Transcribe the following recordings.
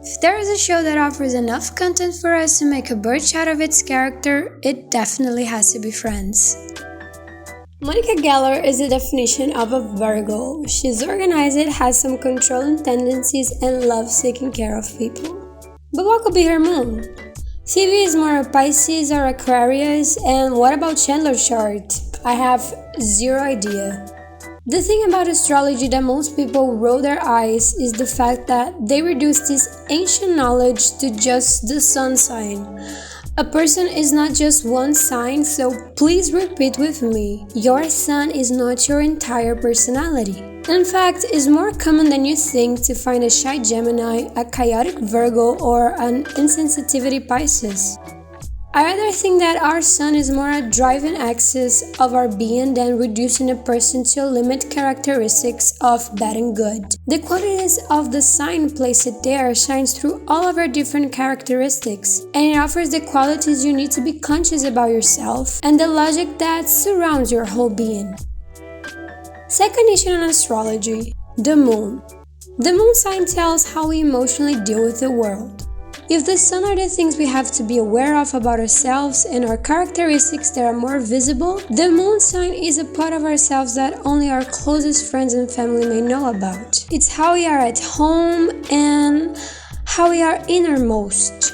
If there is a show that offers enough content for us to make a birch out of its character, it definitely has to be Friends. Monica Geller is the definition of a Virgo. She's organized, has some controlling tendencies, and loves taking care of people. But what could be her moon? Phoebe is more a Pisces or Aquarius, and what about Chandler's chart? I have zero idea. The thing about astrology that most people roll their eyes is the fact that they reduce this ancient knowledge to just the sun sign. A person is not just one sign, so please repeat with me. Your sun is not your entire personality. In fact, it's more common than you think to find a shy Gemini, a chaotic Virgo, or an insensitivity Pisces. I rather think that our sun is more a driving axis of our being than reducing a person to limit characteristics of bad and good. The qualities of the sign placed there shines through all of our different characteristics, and it offers the qualities you need to be conscious about yourself and the logic that surrounds your whole being. Second issue on astrology, the moon. The moon sign tells how we emotionally deal with the world. If the sun are the things we have to be aware of about ourselves and our characteristics that are more visible, the moon sign is a part of ourselves that only our closest friends and family may know about. It's how we are at home and how we are innermost.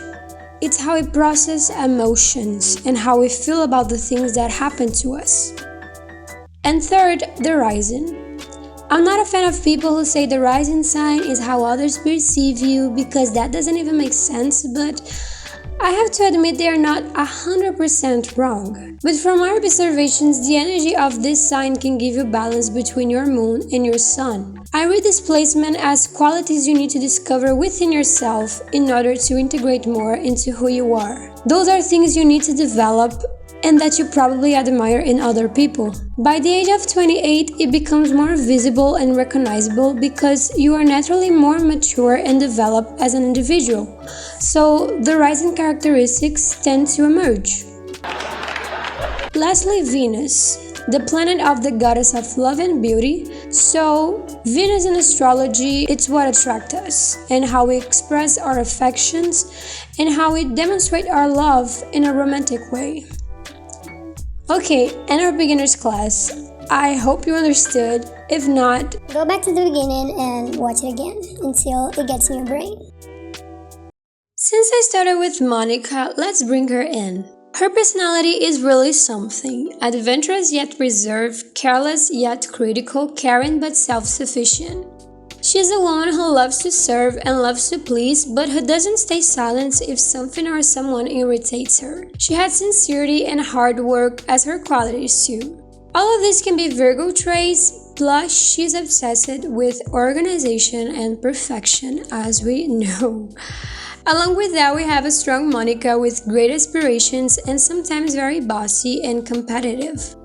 It's how we process emotions and how we feel about the things that happen to us. And third, the rising. I'm not a fan of people who say the rising sign is how others perceive you because that doesn't even make sense, but I have to admit they are not 100% wrong. But from my observations, the energy of this sign can give you balance between your moon and your sun. I read this placement as qualities you need to discover within yourself in order to integrate more into who you are. Those are things you need to develop and that you probably admire in other people. By the age of 28, it becomes more visible and recognizable because you are naturally more mature and developed as an individual. So the rising characteristics tend to emerge. Lastly, Venus, the planet of the goddess of love and beauty. So Venus in astrology, it's what attracts us and how we express our affections and how we demonstrate our love in a romantic way. Okay, and our beginner's class. I hope you understood. If not, go back to the beginning and watch it again until it gets in your brain. Since I started with Monica, let's bring her in. Her personality is really something. Adventurous yet reserved, careless yet critical, caring but self-sufficient. She's a woman who loves to serve and loves to please, but who doesn't stay silent if something or someone irritates her. She has sincerity and hard work as her qualities too. All of this can be Virgo traits, plus she's obsessed with organization and perfection, as we know. Along with that, we have a strong Monica with great aspirations and sometimes very bossy and competitive.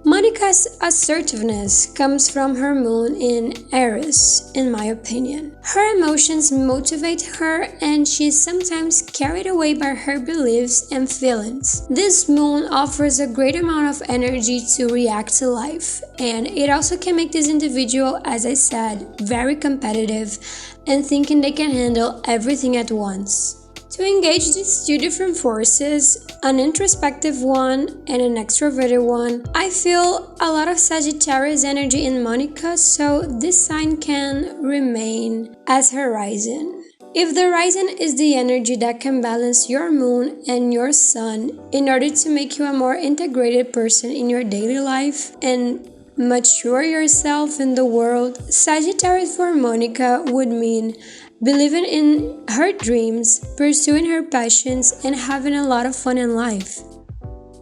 Monica's assertiveness comes from her moon in Aries, in my opinion. Her emotions motivate her and she is sometimes carried away by her beliefs and feelings. This moon offers a great amount of energy to react to life, and it also can make this individual, as I said, very competitive and thinking they can handle everything at once. To engage these two different forces, an introspective one and an extroverted one, I feel a lot of Sagittarius energy in Monica, so this sign can remain as her rising. If the rising is the energy that can balance your moon and your sun in order to make you a more integrated person in your daily life and mature yourself in the world, Sagittarius for Monica would mean believing in her dreams, pursuing her passions, and having a lot of fun in life.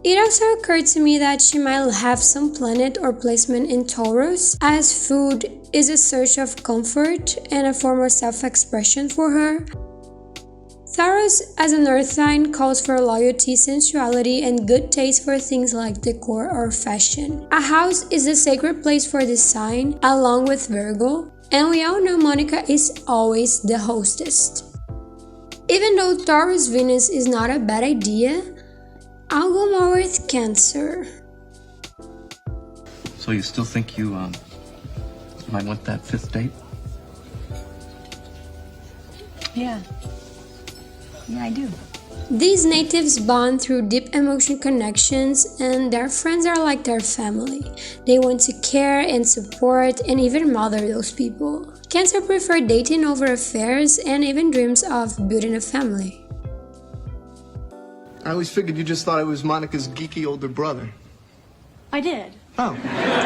It also occurred to me that she might have some planet or placement in Taurus, as food is a source of comfort and a form of self-expression for her. Taurus, as an earth sign, calls for loyalty, sensuality, and good taste for things like decor or fashion. A house is a sacred place for this sign, along with Virgo. And we all know Monica is always the hostess. Even though Taurus Venus is not a bad idea, I'll go more with Cancer. So you still think you might want that fifth date? Yeah. Yeah, I do. These natives bond through deep emotional connections, and their friends are like their family. They want to care and support and even mother those people. Cancer prefer dating over affairs and even dreams of building a family. I always figured you just thought I was Monica's geeky older brother. I did. Oh.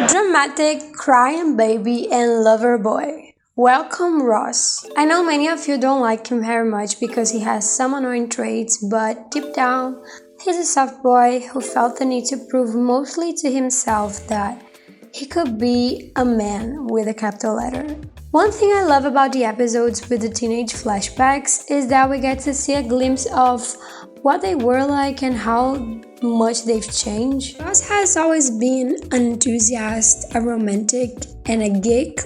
Dramatic, crying baby, and lover boy. Welcome, Ross. I know many of you don't like him very much because he has some annoying traits, but deep down, he's a soft boy who felt the need to prove mostly to himself that he could be a man with a capital letter. One thing I love about the episodes with the teenage flashbacks is that we get to see a glimpse of what they were like and how much they've changed. Ross has always been an enthusiast, a romantic, and a geek,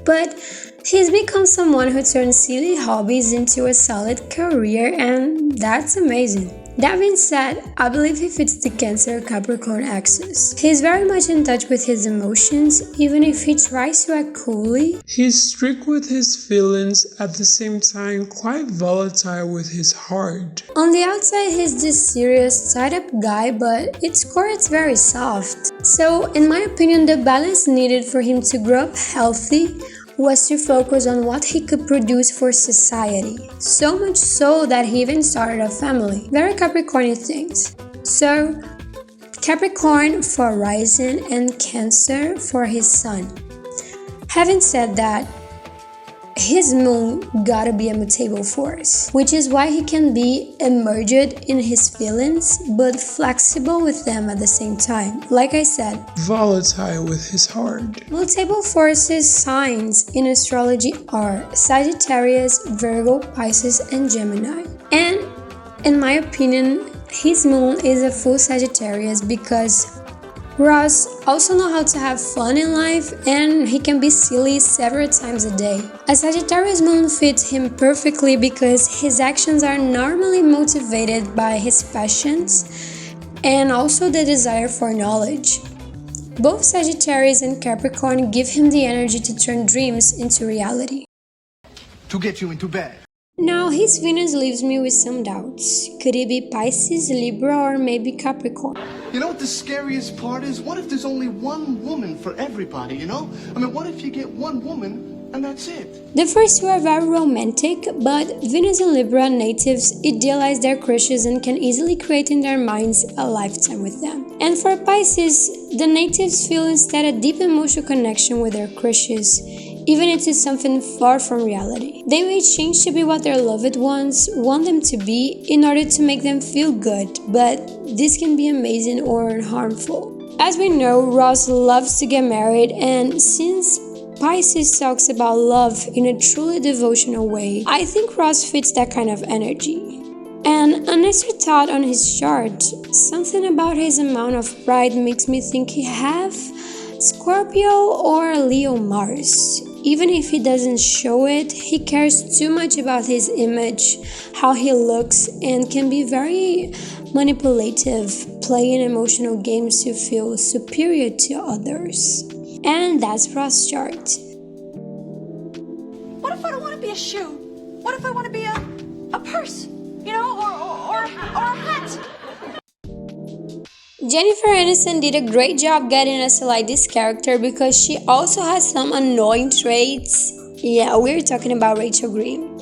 but he's become someone who turns silly hobbies into a solid career, and that's amazing. That being said, I believe he fits the Cancer-Capricorn axis. He's very much in touch with his emotions, even if he tries to act coolly. He's strict with his feelings, at the same time quite volatile with his heart. On the outside, he's this serious, tied-up guy, but its core is very soft. So, in my opinion, the balance needed for him to grow up healthy was to focus on what he could produce for society. So much so that he even started a family. Very Capricornian things. So, Capricorn for rising and Cancer for his sun. Having said that, his moon gotta be a mutable force, which is why he can be immersed in his feelings, but flexible with them at the same time. Like I said, Volatile with his heart. mutable forces signs in astrology are Sagittarius, Virgo, Pisces, and Gemini. And in my opinion, his moon is a full Sagittarius because Ross also knows how to have fun in life, and he can be silly several times a day. A Sagittarius moon fits him perfectly because his actions are normally motivated by his passions and also the desire for knowledge. Both Sagittarius and Capricorn give him the energy to turn dreams into reality. To get you into bed. Now, his Venus leaves me with some doubts. Could it be Pisces, Libra, or maybe Capricorn? You know what the scariest part is? What if there's only one woman for everybody, you know? I mean, what if you get one woman and that's it? The first two are very romantic, but Venus and Libra natives idealize their crushes and can easily create in their minds a lifetime with them. And for Pisces, the natives feel instead a deep emotional connection with their crushes, even if it's something far from reality. They may change to be what their loved ones want them to be in order to make them feel good, but this can be amazing or harmful. As we know, Ross loves to get married, and since Pisces talks about love in a truly devotional way, I think Ross fits that kind of energy. And an extra thought on his chart, something about his amount of pride makes me think he have Scorpio or Leo Mars. Even if he doesn't show it, he cares too much about his image, how he looks, and can be very manipulative, playing emotional games to feel superior to others. And that's Ross' chart. What if I don't want to be a shoe? What if I want to be a purse? You know, or a pet? Jennifer Aniston did a great job getting us to like this character because she also has some annoying traits. Yeah, we're talking about Rachel Green.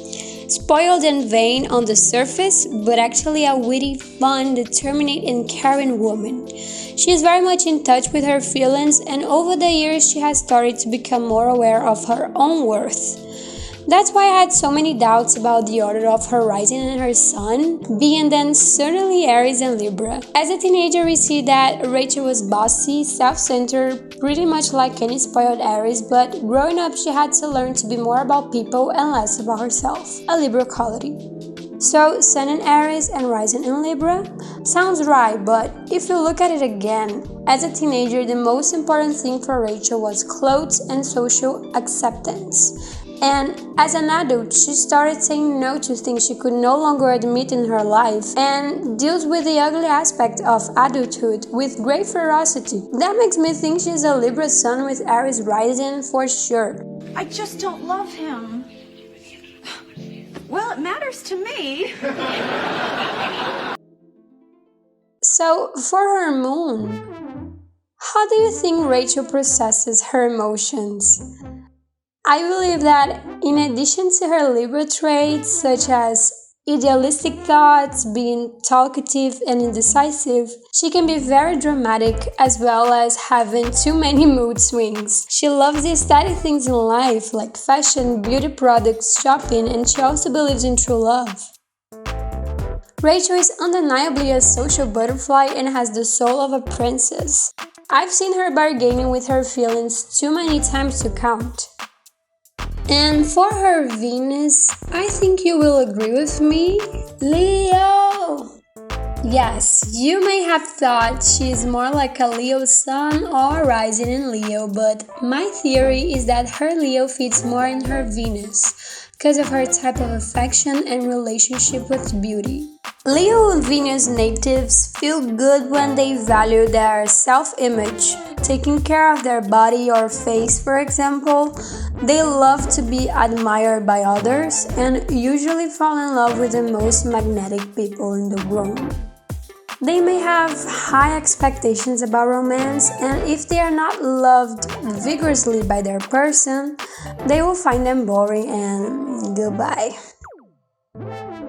Spoiled and vain on the surface, but actually a witty, fun, determined, and caring woman. She is very much in touch with her feelings, and over the years she has started to become more aware of her own worth. That's why I had so many doubts about the order of her rising and her sun, being then certainly Aries and Libra. As a teenager, we see that Rachel was bossy, self-centered, pretty much like any spoiled Aries, but growing up she had to learn to be more about people and less about herself, a Libra quality. So, Sun in Aries and rising in Libra? Sounds right, but if you look at it again, as a teenager, the most important thing for Rachel was clothes and social acceptance. And as an adult, she started saying no to things she could no longer admit in her life and deals with the ugly aspect of adulthood with great ferocity. That makes me think she's a Libra sun with Aries rising for sure. I just don't love him. Well, it matters to me. So, for her moon, how do you think Rachel processes her emotions? I believe that in addition to her Libra traits such as idealistic thoughts, being talkative and indecisive, she can be very dramatic as well as having too many mood swings. She loves the aesthetic things in life like fashion, beauty products, shopping, and she also believes in true love. Rachel is undeniably a social butterfly and has the soul of a princess. I've seen her bargaining with her feelings too many times to count. And for her Venus, I think you will agree with me, Leo! Yes, you may have thought she is more like a Leo sun or rising in Leo, but my theory is that her Leo fits more in her Venus because of her type of affection and relationship with beauty. Leo and Venus natives feel good when they value their self-image, taking care of their body or face, for example. They love to be admired by others and usually fall in love with the most magnetic people in the room. They may have high expectations about romance, and if they are not loved vigorously by their person, they will find them boring and goodbye.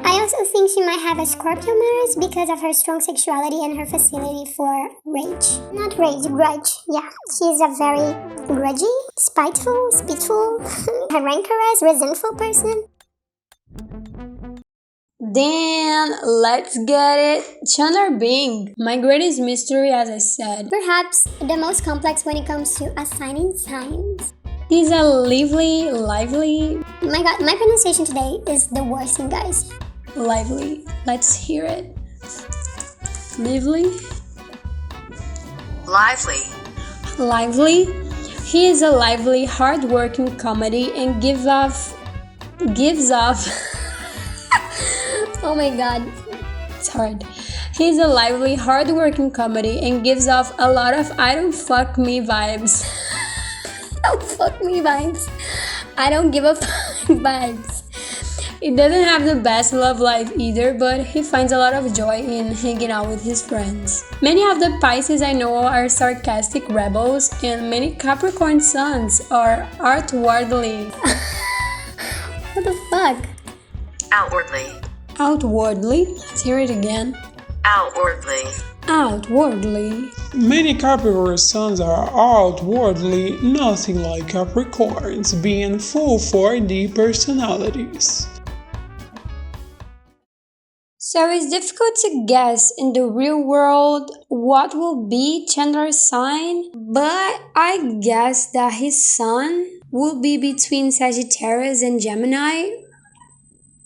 I also think she might have a Scorpio Mars because of her strong sexuality and her facility for rage. Not rage, grudge. Yeah, she's a very grudgy, spiteful, rancorous, resentful person. Then let's get it. Chandler Bing, my greatest mystery, as I said. Perhaps the most complex when it comes to assigning signs. He's a lively. My god, my pronunciation today is the worst thing, guys. Lively. Let's hear it. Lively. Lively. He is a lively, hard-working comedy and gives off. Oh my god, it's hard. He's a lively, hard-working comedy and gives off a lot of I don't fuck me vibes. Don't fuck me vibes. I don't give a fuck vibes. He doesn't have the best love life either, but he finds a lot of joy in hanging out with his friends. Many of the Pisces I know are sarcastic rebels, and many Capricorn suns are outwardly. What the fuck? Outwardly? Let's hear it again. Outwardly. Many Capricorn suns are outwardly nothing like Capricorns, being full 4D personalities. So it's difficult to guess in the real world what will be Chandler's sign, but I guess that his sun will be between Sagittarius and Gemini.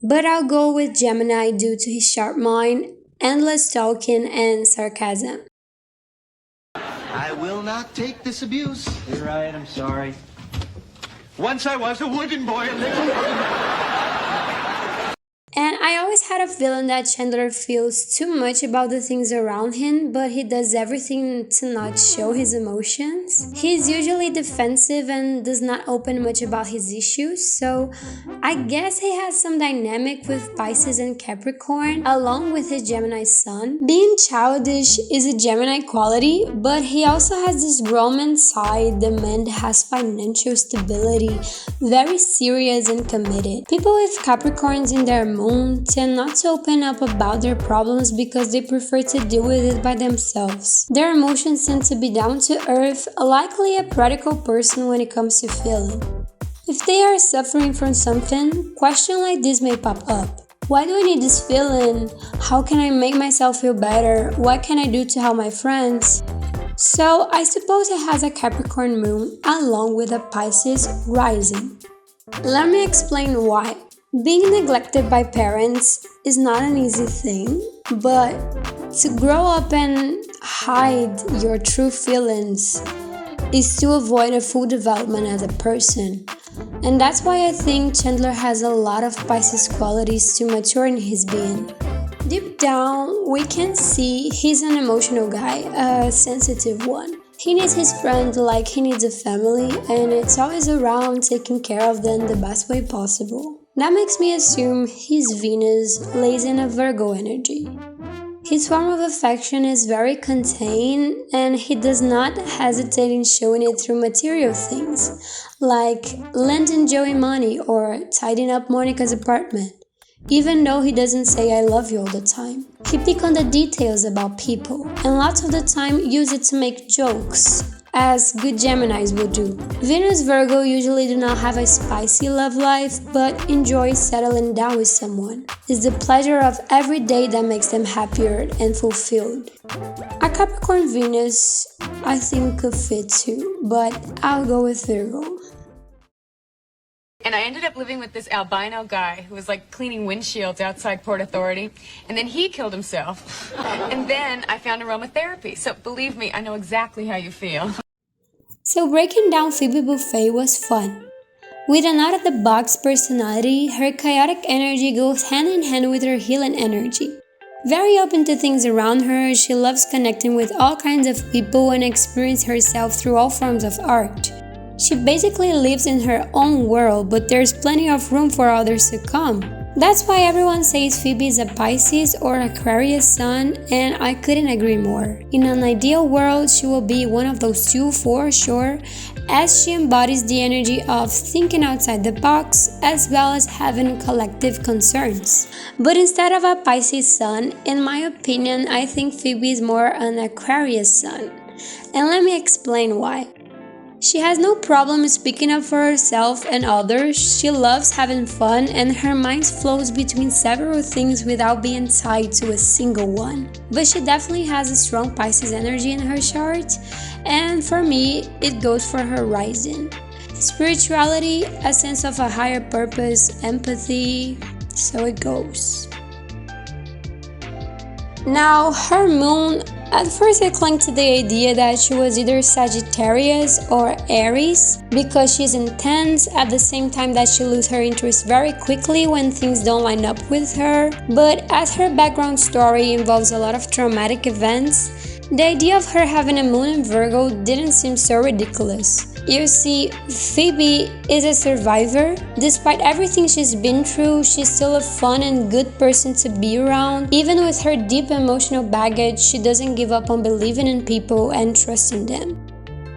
But I'll go with Gemini due to his sharp mind, endless talking, and sarcasm. I will not take this abuse. You're right, I'm sorry. Once I was a wooden boy, a little... And I always had a feeling that Chandler feels too much about the things around him, but he does everything to not show his emotions. He's usually defensive and does not open much about his issues, so I guess he has some dynamic with Pisces and Capricorn, along with his Gemini sun. Being childish is a Gemini quality, but he also has this grown side. The man has financial stability, very serious and committed. People with Capricorns in their moon tend not to open up about their problems because they prefer to deal with it by themselves. Their emotions tend to be down to earth, likely a practical person when it comes to feeling. If they are suffering from something, questions like this may pop up. Why do I need this feeling? How can I make myself feel better? What can I do to help my friends? So I suppose it has a Capricorn moon along with a Pisces rising. Let me explain why. Being neglected by parents is not an easy thing, but to grow up and hide your true feelings is to avoid a full development as a person. And that's why I think Chandler has a lot of Pisces qualities to mature in his being. Deep down, we can see he's an emotional guy, a sensitive one. He needs his friend like he needs a family, and it's always around taking care of them the best way possible. That makes me assume his Venus lays in a Virgo energy. His form of affection is very contained, and he does not hesitate in showing it through material things, like lending Joey money or tidying up Monica's apartment. Even though he doesn't say I love you all the time. He picks on the details about people, and lots of the time use it to make jokes, as good Geminis would do. Venus Virgo usually do not have a spicy love life, but enjoy settling down with someone. It's the pleasure of every day that makes them happier and fulfilled. A Capricorn Venus, I think, could fit too, but I'll go with Virgo. And I ended up living with this albino guy who was like cleaning windshields outside Port Authority. And then he killed himself. And then I found aromatherapy. So believe me, I know exactly how you feel. So breaking down Phoebe Buffay was fun. With an out-of-the-box personality, her chaotic energy goes hand in hand with her healing energy. Very open to things around her, she loves connecting with all kinds of people and experience herself through all forms of art. She basically lives in her own world, but there's plenty of room for others to come. That's why everyone says Phoebe is a Pisces or Aquarius sun, and I couldn't agree more. In an ideal world, she will be one of those two for sure, as she embodies the energy of thinking outside the box, as well as having collective concerns. But instead of a Pisces sun, in my opinion, I think Phoebe is more an Aquarius sun. And let me explain why. She has no problem speaking up for herself and others, she loves having fun, and her mind flows between several things without being tied to a single one. But she definitely has a strong Pisces energy in her chart, and for me, it goes for her rising. Spirituality, a sense of a higher purpose, empathy, so it goes. Now, her moon, at first I clung to the idea that she was either Sagittarius or Aries because she's intense at the same time that she loses her interest very quickly when things don't line up with her. But as her background story involves a lot of traumatic events, the idea of her having a moon in Virgo didn't seem so ridiculous. You see, Phoebe is a survivor. Despite everything she's been through, she's still a fun and good person to be around. Even with her deep emotional baggage, she doesn't give up on believing in people and trusting them.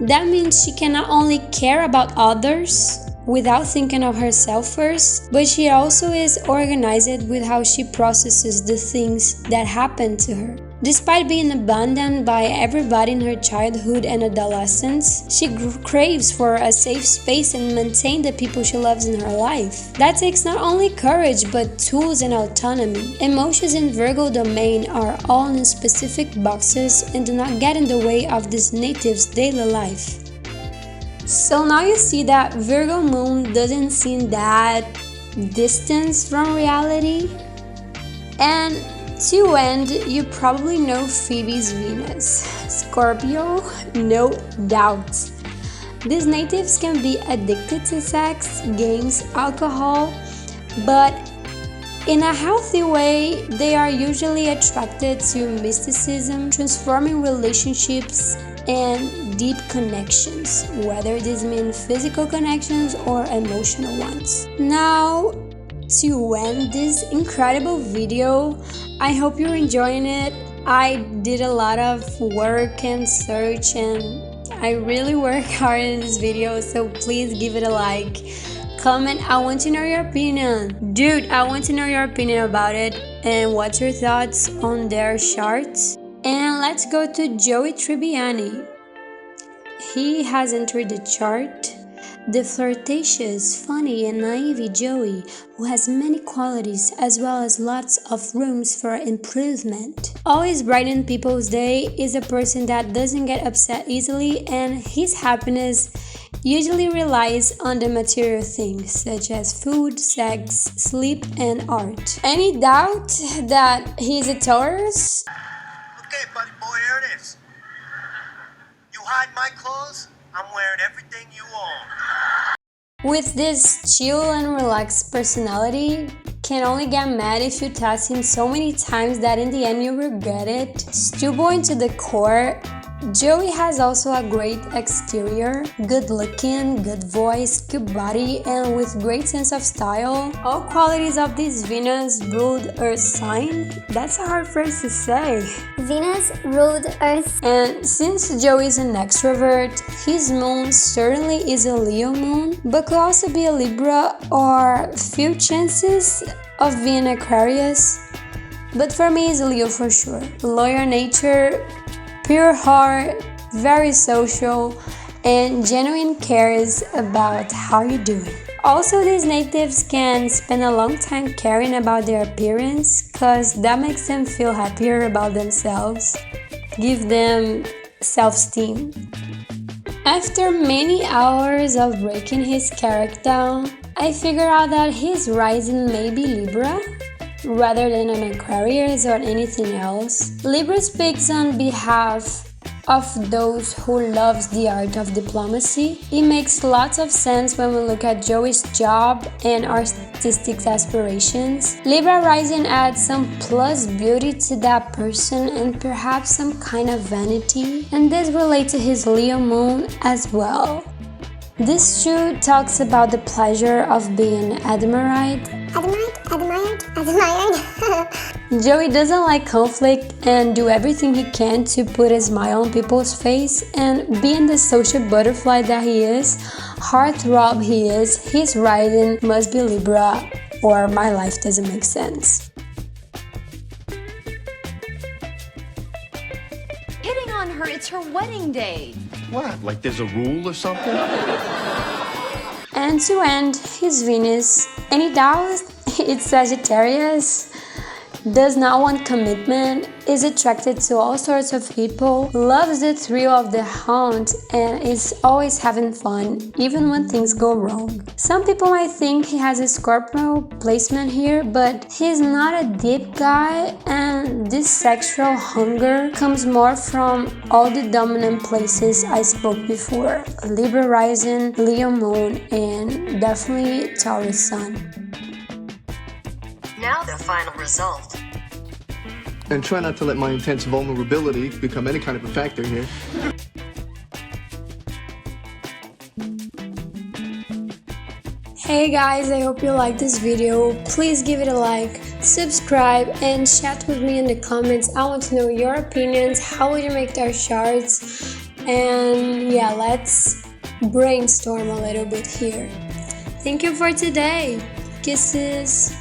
That means she can not only care about others without thinking of herself first, but she also is organized with how she processes the things that happen to her. Despite being abandoned by everybody in her childhood and adolescence, she craves for a safe space and maintain the people she loves in her life. That takes not only courage but tools and autonomy. Emotions in Virgo domain are all in specific boxes and do not get in the way of this native's daily life. So now you see that Virgo moon doesn't seem that distant from reality. And to end, you probably know Phoebe's Venus. Scorpio, no doubt. These natives can be addicted to sex, games, alcohol, but in a healthy way, they are usually attracted to mysticism, transforming relationships, and deep connections, whether these mean physical connections or emotional ones. Now, to end this incredible video, I hope you're enjoying it. I did a lot of work and search and I really work hard in this video, so please give it a like. Comment, I want to know your opinion. Dude, I want to know your opinion about it and what's your thoughts on their charts. And let's go to Joey Tribbiani. He has entered the chart. The flirtatious, funny and naive Joey, who has many qualities as well as lots of rooms for improvement. Always brightening people's day, is a person that doesn't get upset easily, and his happiness usually relies on the material things such as food, sex, sleep and art. Any doubt that he's a Taurus? Okay, buddy boy, here it is. You hide my clothes, I'm wearing everything you own. With this chill and relaxed personality, can only get mad if you test him so many times that in the end you regret it. Stillborn to the core, Joey has also a great exterior, good looking, good voice, good body, and with great sense of style. All qualities of this Venus ruled Earth sign. That's a hard phrase to say. Venus ruled Earth. And since Joey is an extrovert, his moon certainly is a Leo moon, but could also be a Libra or few chances of being Aquarius. But for me, it's a Leo for sure. Loyal nature, pure heart, very social, and genuine cares about how you're doing. Also, these natives can spend a long time caring about their appearance because that makes them feel happier about themselves, give them self-esteem. After many hours of breaking his character down, I figured out that his rising may be Libra rather than an Aquarius or anything else. Libra speaks on behalf of those who loves the art of diplomacy. It makes lots of sense when we look at Joey's job and artistic aspirations. Libra rising adds some plus beauty to that person and perhaps some kind of vanity, and this relates to his Leo moon as well. This shoe talks about the pleasure of being admired. Joey doesn't like conflict and do everything he can to put a smile on people's face, and being the social butterfly that he is, heartthrob he is, his rising must be Libra or my life doesn't make sense. Hitting on her, it's her wedding day. What? Like there's a rule or something? And to end, his Venus, any doubt? It's Sagittarius. Does not want commitment, is attracted to all sorts of people, loves the thrill of the hunt, and is always having fun, even when things go wrong. Some people might think he has a Scorpio placement here, but he's not a deep guy, and this sexual hunger comes more from all the dominant places I spoke before. Libra rising, Leo moon, and definitely Taurus sun. Now the final result. And try not to let my intense vulnerability become any kind of a factor here. Hey guys, I hope you liked this video. Please give it a like, subscribe, and chat with me in the comments. I want to know your opinions. How would you make our charts? And yeah, let's brainstorm a little bit here. Thank you for today. Kisses.